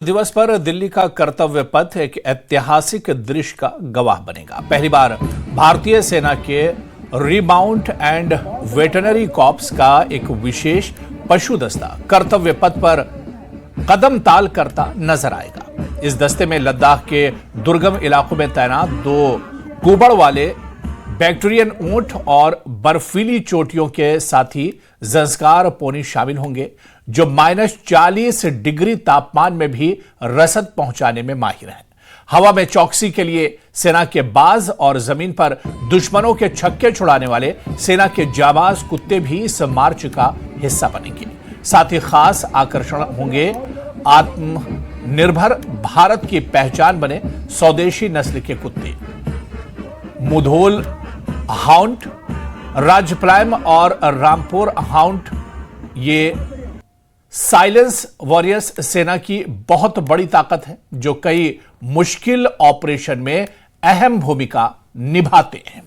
दिवस पर दिल्ली का कर्तव्य पथ एक ऐतिहासिक दृश्य का गवाह बनेगा। पहली बार भारतीय सेना के रिमाउंट एंड वेटरनरी कॉर्प्स का एक विशेष पशु दस्ता कर्तव्य पथ पर कदम ताल करता नजर आएगा। इस दस्ते में लद्दाख के दुर्गम इलाकों में तैनात 2 कुबड़ वाले बैक्टीरियन ऊंट और बर्फीली चोटियों के साथी ज़ंस्कार पोनी शामिल होंगे, जो -40 डिग्री तापमान में भी रसद पहुंचाने में माहिर हैं। हवा में चौकसी के लिए सेना के बाज और जमीन पर दुश्मनों के छक्के छुड़ाने वाले सेना के जाबाज कुत्ते भी इस मार्च का हिस्सा बनेंगे। साथ ही खास आकर्षण होंगे आत्मनिर्भर भारत की पहचान बने स्वदेशी नस्ल के कुत्ते। मुधोल हाउंड, राजप्लायम और रामपुर हाउंड ये साइलेंस वॉरियर्स सेना की बहुत बड़ी ताकत है, जो कई मुश्किल ऑपरेशन में अहम भूमिका निभाते हैं।